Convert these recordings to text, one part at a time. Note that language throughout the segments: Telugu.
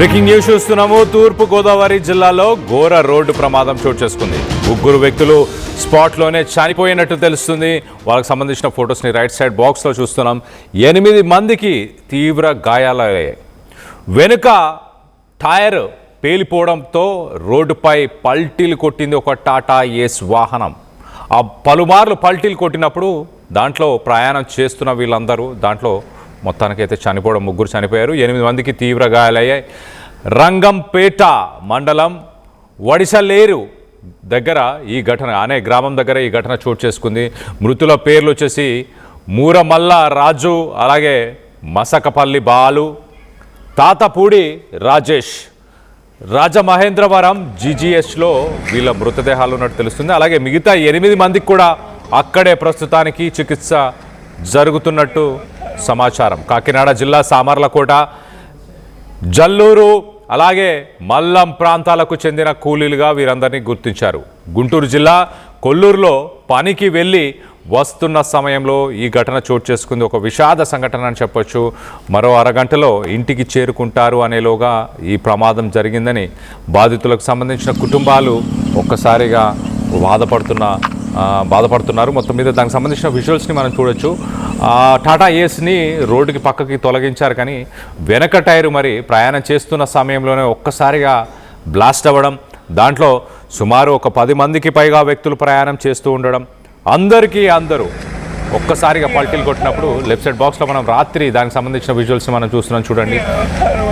బ్రేకింగ్ న్యూస్ చూస్తున్నాము. తూర్పు గోదావరి జిల్లాలో ఘోర రోడ్డు ప్రమాదం చోటు చేసుకుంది. 3 వ్యక్తులు స్పాట్లోనే చనిపోయినట్టు తెలుస్తుంది. వాళ్ళకి సంబంధించిన ఫొటోస్ని రైట్ సైడ్ బాక్స్లో చూస్తున్నాం. 8 మందికి తీవ్ర గాయాలయ్యాయి. వెనుక టైర్ పేలిపోవడంతో రోడ్డుపై పల్టీలు కొట్టింది ఒక టాటా ఏస్ వాహనం. ఆ పలుమార్లు పల్టీలు కొట్టినప్పుడు దాంట్లో ప్రయాణం చేస్తున్న వీళ్ళందరూ దాంట్లో మొత్తానికైతే చనిపోవడం 3 చనిపోయారు. 8 మందికి తీవ్ర గాయాలయ్యాయి. రంగంపేట మండలం వడిసలేరు దగ్గర ఈ ఘటన అనే గ్రామం దగ్గర ఈ ఘటన చోటు చేసుకుంది. మృతుల పేర్లు వచ్చేసి మూరమల్ల రాజు, అలాగే మసకపల్లి బాలు, తాతపూడి రాజేష్. రాజమహేంద్రవరం జీజీఎస్లో వీళ్ళ మృతదేహాలు ఉన్నట్టు తెలుస్తుంది. అలాగే మిగతా 8 మందికి కూడా అక్కడే ప్రస్తుతానికి చికిత్స జరుగుతున్నట్టు సమాచారం. కాకినాడ జిల్లా సామర్లకోట, జల్లూరు, అలాగే మల్లం ప్రాంతాలకు చెందిన కూలీలుగా వీరందరినీ గుర్తించారు. గుంటూరు జిల్లా కొల్లూరులో పనికి వెళ్ళి వస్తున్న సమయంలో ఈ ఘటన చోటు చేసుకుంది. ఒక విషాద సంఘటన అని చెప్పొచ్చు. మరో అరగంటలో ఇంటికి చేరుకుంటారు అనేలోగా ఈ ప్రమాదం జరిగిందని బాధితులకు సంబంధించిన కుటుంబాలు ఒక్కసారిగా బాధపడుతున్నారు. మొత్తం మీద దానికి సంబంధించిన విజువల్స్ని మనం చూడొచ్చు. టాటా ఏస్ని రోడ్డుకి పక్కకి తొలగించారు, కానీ వెనక టైరు మరి ప్రయాణం చేస్తున్న సమయంలోనే ఒక్కసారిగా బ్లాస్ట్ అవ్వడం, దాంట్లో సుమారు ఒక 10 మందికి పైగా వ్యక్తులు ప్రయాణం చేస్తూ ఉండడం, అందరూ ఒక్కసారిగా పల్టీలు కొట్టినప్పుడు లెఫ్ట్ సైడ్ బాక్స్లో మనం రాత్రి దానికి సంబంధించిన విజువల్స్ని మనం చూస్తున్నాం. చూడండి,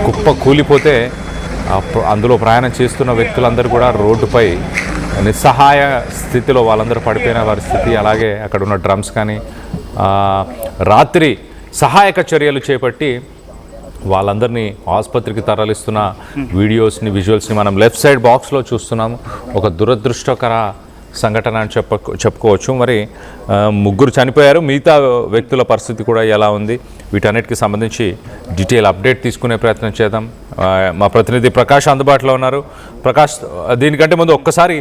కుప్ప కూలిపోతే అందులో ప్రయాణం చేస్తున్న వ్యక్తులందరూ కూడా రోడ్డుపై నిస్సహాయ స్థితిలో వాళ్ళందరూ పడిపోయిన పరిస్థితి. అలాగే అక్కడ ఉన్న డ్రమ్స్ కానీ రాత్రి సహాయక చర్యలు చేపట్టి వాళ్ళందరినీ ఆసుపత్రికి తరలిస్తున్న వీడియోస్ని విజువల్స్ని మనం లెఫ్ట్ సైడ్ బాక్స్లో చూస్తున్నాము. ఒక దురదృష్టకర సంఘటన అని చెప్పుకోవచ్చు. మరి 3 చనిపోయారు. మిగతా వ్యక్తుల పరిస్థితి కూడా ఎలా ఉంది, వీటన్నిటికి సంబంధించి డీటెయిల్ అప్డేట్ తీసుకునే ప్రయత్నం చేద్దాం. మా ప్రతినిధి ప్రకాష్ అందుబాటులో ఉన్నారు. ప్రకాష్, దీనికంటే ముందు ఒక్కసారి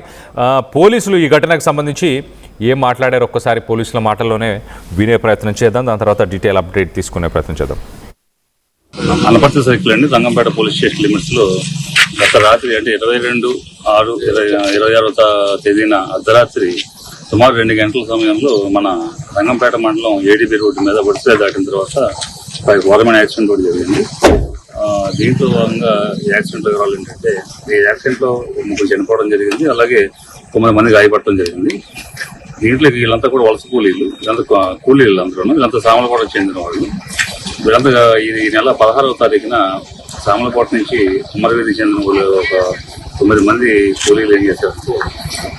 పోలీసులు ఈ ఘటనకు సంబంధించి ఏం మాట్లాడారు ఒక్కసారి పోలీసుల మాటల్లోనే వినే ప్రయత్నం చేద్దాం. దాని తర్వాత డీటెయిల్ అప్డేట్ తీసుకునే ప్రయత్నం చేద్దాం. అనపర్తి సర్కిల్ అండి, రంగంపేట పోలీస్ స్టేషన్ లిమిట్స్లో గత రాత్రి అంటే 22/6/2026 తేదీన అర్ధరాత్రి సుమారు 2 గంటల సమయంలో మన రంగంపేట మండలం ఏడీబీ రోడ్డు మీద వడిసే దాటిన తర్వాత ఘోరమైన యాక్సిడెంట్ ఒకటి జరిగింది. దీంట్లో భాగంగా యాక్సిడెంట్ వివరాలు ఏంటంటే, ఈ యాక్సిడెంట్లో 3 చనిపోవడం జరిగింది, అలాగే 9 మంది గాయపడటం జరిగింది. దీంట్లో వీళ్ళంతా కూడా వలస కూలీలు, వీళ్ళంతా సామలకోటకు చెందిన వాళ్ళు. వీళ్ళంతా ఈ నెల 16వ తారీఖున సామలకోట నుంచి కుమ్మరవీధికి చెందిన వాళ్ళు ఒక 9 మంది కూలీలు ఏం చేశారంటే,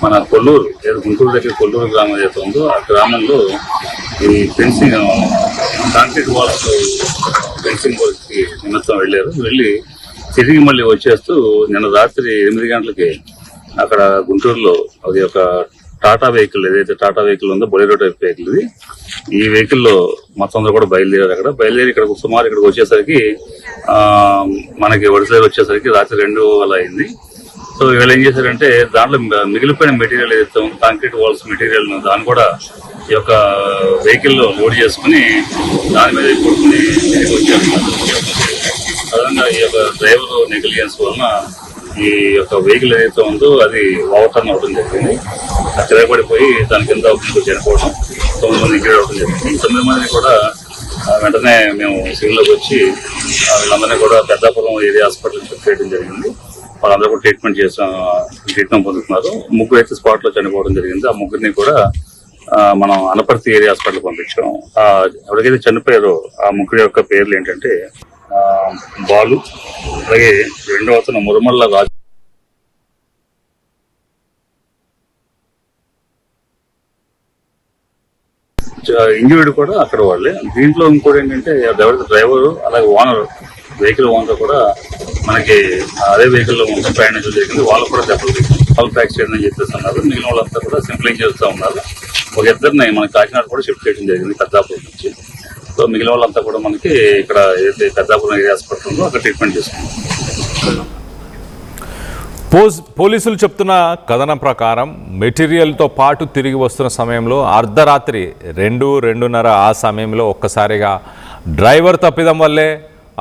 మన కొల్లూరు గుంటూరు దగ్గర కొల్లూరు గ్రామం ఏదైతే ఉందో ఆ గ్రామంలో ఈ ఫెన్సింగ్ కాంక్రీట్ వాల్స్ ఫెన్సింగ్ వర్క్కి నిమిత్తం వెళ్ళి తిరిగి మళ్ళీ వచ్చేస్తూ నిన్న రాత్రి 8 గంటలకి అక్కడ గుంటూరులో అది ఒక టాటా వెహికల్, ఏదైతే టాటా వెహికల్ ఉందో బొలెరో టైప్ వెహికల్ ఇది. ఈ వెహికల్లో మొత్తం అందరూ కూడా బయలుదేరారు. బయలుదేరి ఇక్కడ సుమారు ఇక్కడికి వచ్చేసరికి మనకి వడిసలేరు వచ్చేసరికి రాత్రి 2 అలా అయింది. సో వీళ్ళు ఏం చేశారంటే, దాంట్లో మిగిలిపోయిన మెటీరియల్ ఏదైతే ఉందో కాంక్రీట్ వాల్స్ మెటీరియల్ దాన్ని కూడా ఈ యొక్క వెహికల్లో లోడ్ చేసుకుని దాని మీద కొట్టుకుని తిరిగి వచ్చారు. అదనంగా ఈ యొక్క డ్రైవర్ నెగ్లిజెన్స్ వలన ఈ యొక్క వెహికల్ ఏదైతే ఉందో అది ఓవర్టర్న్ అవడం జరిగింది. తిరగబడిపోయి దాని కింద చనిపోవడం, 9 మంది ఇంజూర్ అవడం జరిగింది. ఈ 9 మందిని కూడా వెంటనే మేము సివిల్లోకి వచ్చి వీళ్ళందరినీ కూడా పెద్దాపురం ఏరియా హాస్పిటల్ షిఫ్ట్ చేయడం జరిగింది. వాళ్ళందరూ కూడా ట్రీట్మెంట్ పొందుతున్నారు. 3 అయితే స్పాట్లో చనిపోవడం జరిగింది. ఆ 3ని కూడా మనం అనపర్తి ఏరియా హాస్పిటల్ పంపించాం. ఎవరికైతే చనిపోయారో ఆ 3 యొక్క పేర్లు ఏంటంటే బాలు, అలాగే 2వ అతను మురమల్ల రాజు. ఇంజూర్డ్ కూడా అక్కడ వాళ్ళే. దీంట్లో ఇంకోటి ఏంటంటే డ్రైవరు అలాగే ఓనర్, వెహికల్ ఓనర్ కూడా మనకి అదే వెహికల్లో ఉంటే ప్రయాణించడం జరిగింది. వాళ్ళకు కూడా దెబ్బలు వాళ్ళు ఫ్రాక్చర్ అని చెప్పేస్తున్నారు. మిగిలిన వాళ్ళంతా కూడా సింప్లింగ్ చేస్తూ ఉన్నారు. ఒక 2ని మన కాకినాడ కూడా షిఫ్ట్ చేయడం జరిగింది పెద్దాపురం నుంచి. సో మిగిలిన వాళ్ళంతా కూడా మనకి ఇక్కడ ఏదైతే పెద్దాపురం ఏరియా హాస్పిటల్ ఉందో అక్కడ ట్రీట్మెంట్ చేసుకుంటాం. పోలీసులు చెప్తున్న కథనం ప్రకారం మెటీరియల్తో పాటు తిరిగి వస్తున్న సమయంలో అర్ధరాత్రి 2-2:30 ఆ సమయంలో ఒక్కసారిగా డ్రైవర్ తప్పిదం వల్లే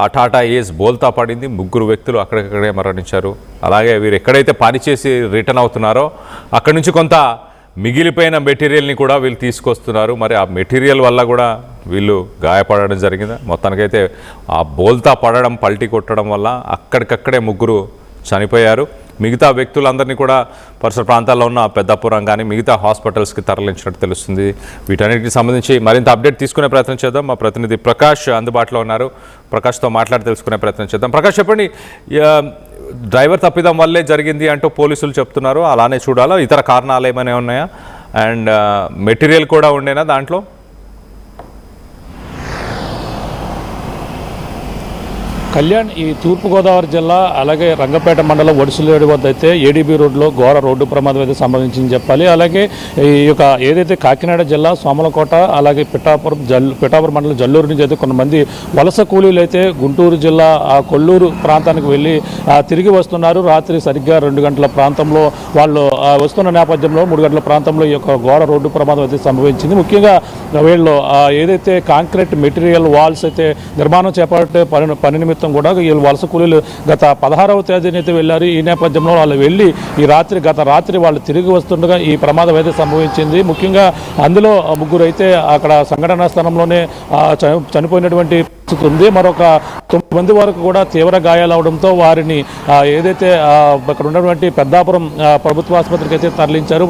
ఆ టాటా ఏస్ బోల్తా పడింది. 3 వ్యక్తులు అక్కడికక్కడే మరణించారు. అలాగే వీరు ఎక్కడైతే పని చేసి రిటర్న్ అవుతున్నారో అక్కడి నుంచి కొంత మిగిలిపోయిన మెటీరియల్ని కూడా వీళ్ళు తీసుకొస్తున్నారు. మరి ఆ మెటీరియల్ వల్ల కూడా వీళ్ళు గాయపడడం జరిగింది. మొత్తానికైతే ఆ బోల్తా పడడం, పల్టీ కొట్టడం వల్ల అక్కడికక్కడే 3 చనిపోయారు. మిగతా వ్యక్తులందరినీ కూడా పరిసర ప్రాంతాల్లో ఉన్న పెద్దాపురం కానీ మిగతా హాస్పిటల్స్కి తరలించినట్టు తెలుస్తుంది. వీటన్నిటికి సంబంధించి మరింత అప్డేట్ తీసుకునే ప్రయత్నం చేద్దాం. మా ప్రతినిధి ప్రకాష్ అందుబాటులో ఉన్నారు. ప్రకాష్తో మాట్లాడి తెలుసుకునే ప్రయత్నం చేద్దాం. ప్రకాష్, చెప్పండి, డ్రైవర్ తప్పిదం వల్లే జరిగింది అంటూ పోలీసులు చెప్తున్నారు. అలానే చూడాలా, ఇతర కారణాలు ఏమైనా ఉన్నాయా? అండ్ మెటీరియల్ కూడా ఉండేనా దాంట్లో? కళ్యాణ్, ఈ తూర్పుగోదావరి జిల్లా అలాగే రంగపేట మండలం ఒడిసిలేడు వద్ద అయితే ఏడీబీ రోడ్లో ఘోర రోడ్డు ప్రమాదం అయితే సంభవించింది చెప్పాలి. అలాగే ఈ యొక్క ఏదైతే కాకినాడ జిల్లా సోమలకోట అలాగే పిఠాపురం మండలం జల్లూరు నుంచి అయితే కొంతమంది వలస కూలీలు అయితే గుంటూరు జిల్లా కొల్లూరు ప్రాంతానికి వెళ్ళి తిరిగి వస్తున్నారు. రాత్రి సరిగ్గా 2 గంటల ప్రాంతంలో వాళ్ళు వస్తున్న నేపథ్యంలో 3 గంటల ప్రాంతంలో ఈ యొక్క ఘోర రోడ్డు ప్రమాదం అయితే సంభవించింది. ముఖ్యంగా వీళ్ళు ఏదైతే కాంక్రీట్ మెటీరియల్ వాల్స్ అయితే నిర్మాణం చేపట్టే పని నిమిత్తం కూడా వీళ్ళు వలస కూలీలు గత 16వ తేదీన అయితే వెళ్ళారు. ఈ నేపథ్యంలో వాళ్ళు వెళ్ళి గత రాత్రి వాళ్ళు తిరిగి వస్తుండగా ఈ ప్రమాదం అయితే సంభవించింది. ముఖ్యంగా అందులో 3 అయితే అక్కడ సంఘటనా స్థలంలోనే చనిపోయినటువంటి పరిస్థితి ఉంది. మరొక 9 మంది వరకు కూడా తీవ్ర గాయాలు అవడంతో వారిని ఏదైతే అక్కడ ఉన్నటువంటి పెద్దాపురం ప్రభుత్వ ఆసుపత్రికి అయితే తరలించారు.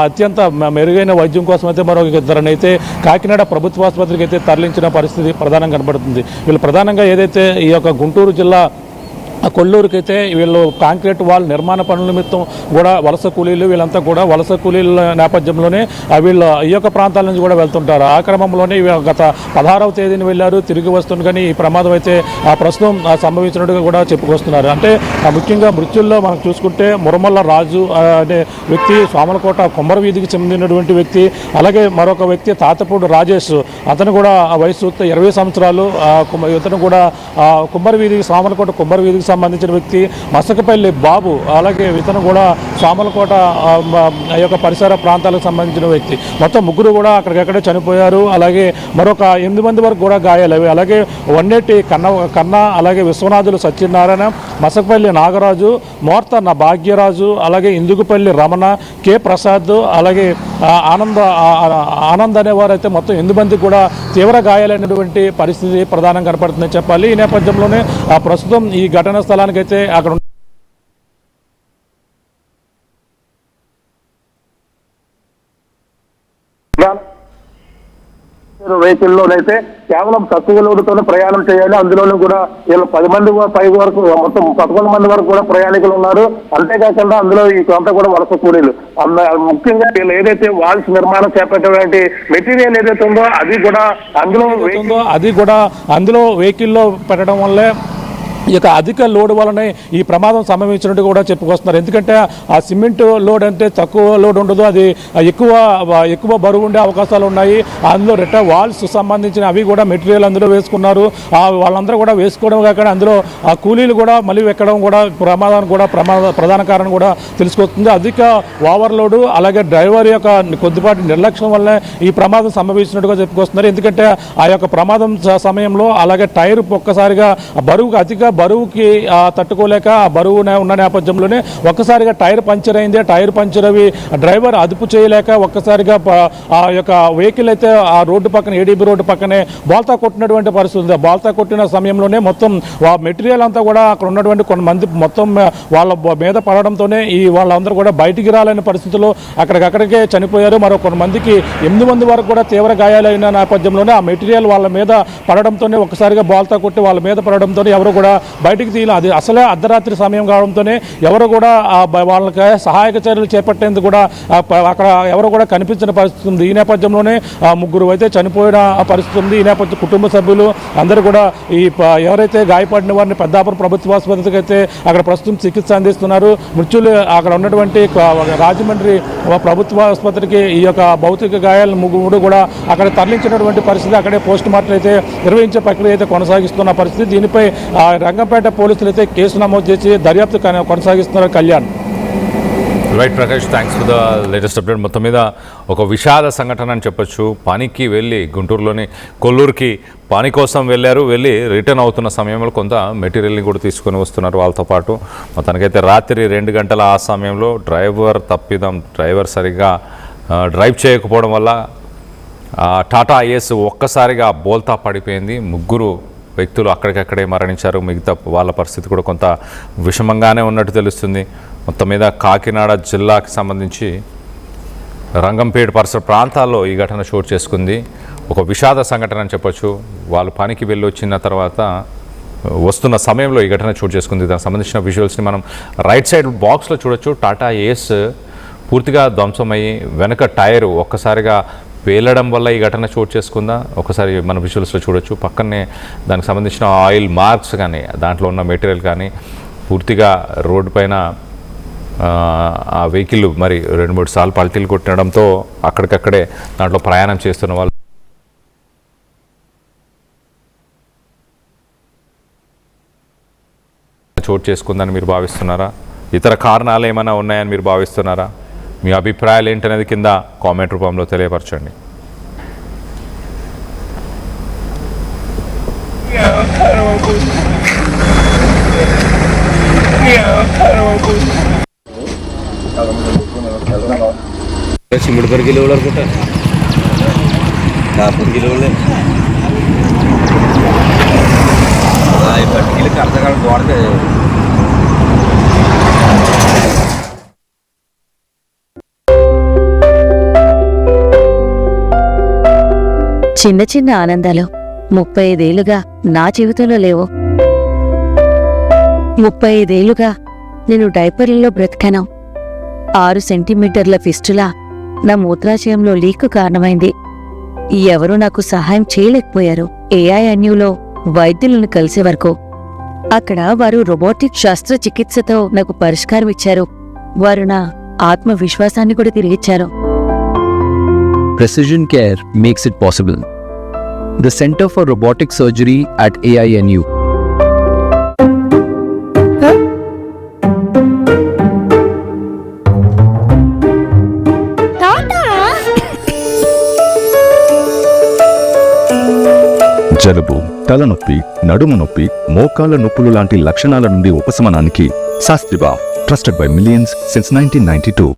అత్యంత మెరుగైన వైద్యం కోసం అయితే మరొక 2 అయితే కాకినాడ ప్రభుత్వ ఆసుపత్రికి అయితే తరలించిన పరిస్థితి ప్రధానంగా కనబడుతుంది. వీళ్ళు ప్రధానంగా ఏదైతే ఈ యొక్క గుంటూరు జిల్లా కొల్లూరుకి అయితే వీళ్ళు కాంక్రీట్ వాల్ నిర్మాణ పనుల నిమిత్తం కూడా వలస కూలీలు వీళ్ళంతా కూడా వలస కూలీల నేపథ్యంలోనే వీళ్ళు ఈ యొక్క ప్రాంతాల నుంచి కూడా వెళ్తుంటారు. ఆ క్రమంలోనే గత 16వ తేదీని వెళ్ళారు. తిరిగి వస్తుండగానే ఈ ప్రమాదం అయితే ప్రస్తుతం సంభవించినట్టుగా కూడా చెప్పుకొస్తున్నారు. అంటే ముఖ్యంగా మృత్యుల్లో మనం చూసుకుంటే మురమల్ల రాజు అనే వ్యక్తి సోమలకోట కుమ్మర వీధికి చెందినటువంటి వ్యక్తి. అలాగే మరొక వ్యక్తి తాతపూడి రాజేష్, అతను కూడా వయసు 20 సంవత్సరాలు. ఇతను కూడా కుమ్మర వీధికి సోమలకోట కుమ్మర వీధికి సంబంధించిన వ్యక్తి. మసకపల్లి బాబు, అలాగే ఇతను కూడా సోమలకోట యొక్క పరిసర ప్రాంతాలకు సంబంధించిన వ్యక్తి. మొత్తం 3 కూడా అక్కడికక్కడే చనిపోయారు. అలాగే మరొక 8 మంది వరకు కూడా గాయాలవి. అలాగే వన్నేటి కన్నా అలాగే విశ్వనాథులు సత్యనారాయణ, మసకపల్లి నాగరాజు, మోర్తన్న భాగ్యరాజు, అలాగే ఇందుకుపల్లి రమణ, కె ప్రసాద్, అలాగే ఆనంద్ అనేవారు అయితే మొత్తం 8 మంది కూడా తీవ్ర గాయాలైనటువంటి పరిస్థితి ప్రధానంగా కనపడుతుందని చెప్పాలి. ఈ నేపథ్యంలోనే ప్రస్తుతం ఈ ఘటన స్థలానికైతే అక్కడ వెహికల్లోనైతే కేవలం తక్కువ లోడుతోనే ప్రయాణం చేయాలి. అందులోనూ కూడా వీళ్ళు 10 మంది పైకి వరకు మొత్తం 11 మంది వరకు కూడా ప్రయాణికులు ఉన్నారు. అంతేకాకుండా అందులో ఈ కొంత కూడా వలస కూలీలు. ముఖ్యంగా వీళ్ళు ఏదైతే వాల్స్ నిర్మాణం చేపట్టేటువంటి మెటీరియల్ ఏదైతే ఉందో అది కూడా అందులో వెహికల్లో పెట్టడం వల్లే ఈ యొక్క అధిక లోడ్ వలనే ఈ ప్రమాదం సంభవించినట్టు కూడా చెప్పుకొస్తున్నారు. ఎందుకంటే ఆ సిమెంట్ లోడ్ అంటే తక్కువ లోడ్ ఉండదు, అది ఎక్కువ బరువు ఉండే అవకాశాలు ఉన్నాయి. అందులో వాల్స్ సంబంధించిన అవి కూడా మెటీరియల్ అందులో వేసుకున్నారు. వాళ్ళందరూ కూడా వేసుకోవడం కాకుండా అందులో ఆ కూలీలు కూడా మళ్ళీ ఎక్కడం కూడా ప్రమాదానికి కూడా ప్రధాన కారణం కూడా తెలుసుకొస్తుంది. అధిక ఓవర్లోడ్ అలాగే డ్రైవర్ యొక్క కొద్దిపాటి నిర్లక్ష్యం వల్లే ఈ ప్రమాదం సంభవించినట్టుగా చెప్పుకొస్తున్నారు. ఎందుకంటే ఆ యొక్క ప్రమాదం సమయంలో అలాగే టైర్ ఒక్కసారిగా బరువుకి తట్టుకోలేక ఆ బరువు ఉన్న నేపథ్యంలోనే ఒక్కసారిగా టైర్ పంచర్ అయింది. టైర్ పంచర్ అవి డ్రైవర్ అదుపు చేయలేక ఒక్కసారిగా ఆ యొక్క వెహికల్ అయితే ఆ రోడ్డు పక్కన ఏడీబీ రోడ్డు పక్కనే బోల్తా కొట్టినటువంటి పరిస్థితి ఉంది. బోల్తా కొట్టిన సమయంలోనే మొత్తం మెటీరియల్ అంతా కూడా అక్కడ ఉన్నటువంటి కొంతమంది మొత్తం వాళ్ళ మీద పడడంతోనే వాళ్ళందరూ కూడా బయటికి రాలేని పరిస్థితుల్లో అక్కడికక్కడికే చనిపోయారు. మరో కొంతమందికి 8 మంది వరకు కూడా తీవ్ర గాయాలైన నేపథ్యంలోనే ఆ మెటీరియల్ వాళ్ళ మీద పడడంతోనే ఒక్కసారిగా బోల్తా కొట్టి వాళ్ళ మీద పడడంతో ఎవరు కూడా బయటికి తీయాలి. అది అసలే అర్ధరాత్రి సమయం కావడంతోనే ఎవరు కూడా వాళ్ళకి సహాయక చర్యలు చేపట్టేందుకు కూడా అక్కడ ఎవరు కూడా కనిపించిన పరిస్థితి ఉంది. ఈ నేపథ్యంలోనే 3 అయితే చనిపోయిన పరిస్థితి ఉంది. ఈ నేపథ్యం కుటుంబ సభ్యులు అందరూ కూడా ఎవరైతే గాయపడిన వారిని పెద్దాపురం ప్రభుత్వ ఆసుపత్రికి అయితే అక్కడ ప్రస్తుతం చికిత్స అందిస్తున్నారు. మృత్యులు అక్కడ ఉన్నటువంటి రాజమండ్రి ప్రభుత్వ ఆసుపత్రికి ఈ యొక్క భౌతిక గాయాలను 3 కూడా అక్కడ తరలించినటువంటి పరిస్థితి. అక్కడే పోస్ట్ మార్టం అయితే నిర్వహించే ప్రక్రియ అయితే కొనసాగిస్తున్న పరిస్థితి. దీనిపై రంగంపేట పోలీసులు అయితే కేసు నమోదు చేసి దర్యాప్తు కొనసాగిస్తున్నారు. Kalyan. Right Prakash, thanks for the latest update. మొత్తం మీద ఒక విషాద సంఘటన అని చెప్పొచ్చు. పనికి వెళ్ళి గుంటూరులోని కొల్లూరుకి పని కోసం వెళ్ళి రిటర్న్ అవుతున్న సమయంలో కొంత మెటీరియల్ని కూడా తీసుకొని వస్తున్నారు వాళ్ళతో పాటు. మొత్తానికైతే రాత్రి 2 గంటల ఆ సమయంలో డ్రైవర్ సరిగ్గా డ్రైవ్ చేయకపోవడం వల్ల టాటా ఏస్ ఒక్కసారిగా బోల్తా పడిపోయింది. 3 వ్యక్తులు అక్కడికక్కడే మరణించారు. మిగతా వాళ్ళ పరిస్థితి కూడా కొంత విషమంగానే ఉన్నట్టు తెలుస్తుంది. మొత్తం మీద కాకినాడ జిల్లాకి సంబంధించి రంగంపేట పరిసర ప్రాంతాల్లో ఈ ఘటన చోటు చేసుకుంది. ఒక విషాద సంఘటన అని చెప్పొచ్చు. వాళ్ళు పనికి వెళ్ళి వచ్చిన తర్వాత వస్తున్న సమయంలో ఈ ఘటన చోటు చేసుకుంది. దానికి సంబంధించిన విజువల్స్ని మనం రైట్ సైడ్ బాక్స్లో చూడొచ్చు. టాటా ఏస్ పూర్తిగా ధ్వంసమయ్యి వెనక టైరు ఒక్కసారిగా పేలడం వల్ల ఈ ఘటన చోటు చేసుకుందా ఒకసారి మన విజువల్స్లో చూడొచ్చు. పక్కనే దానికి సంబంధించిన ఆయిల్ మార్క్స్ కానీ దాంట్లో ఉన్న మెటీరియల్ కానీ పూర్తిగా రోడ్డు పైన ఆ వెహికల్ మరి 2-3 సార్లు పల్టీలు కొట్టడంతో అక్కడికక్కడే దాంట్లో ప్రయాణం చేస్తున్న వాళ్ళు చోటు చేసుకుందని మీరు భావిస్తున్నారా? ఇతర కారణాలు ఏమైనా ఉన్నాయని మీరు భావిస్తున్నారా? మీ అభిప్రాయాలు ఏంటనేది కింద కామెంట్ రూపంలో తెలియపరచండి. చిమ్మిడి 10 కిలోలు అనుకుంటా, 10 కిలోలే 10 కిలో అర్థకాలం వాడితే చిన్న చిన్న ఆనందాలు 35 ఏళ్లుగా నా జీవితంలో లేవు. 35 ఏళ్లుగా నేను డైపర్లలో బ్రతికాను. 6 సెంటీమీటర్ల ఫిస్టులా నా మూత్రాశయంలో లీక్ కారణమైంది. ఎవరూ నాకు సహాయం చేయలేకపోయారు. ఏఐఎన్యూలో వైద్యులను కలిసే వరకు. అక్కడ వారు రోబోటిక్ శస్త్రచికిత్సతో నాకు పరిష్కారం ఇచ్చారు. వారు నా ఆత్మవిశ్వాసాన్ని కూడా తిరిగిచ్చారు. Precision Care makes it possible. The Center for Robotic Surgery at AINU. జలుబు, తలనొప్పి, నడుము నొప్పి, మోకాళ్ల నొప్పులు లాంటి లక్షణాల నుండి ఉపశమనానికి శాస్త్రిబా, ట్రస్టెడ్ బై మిలియన్స్ సిన్స్ 1992.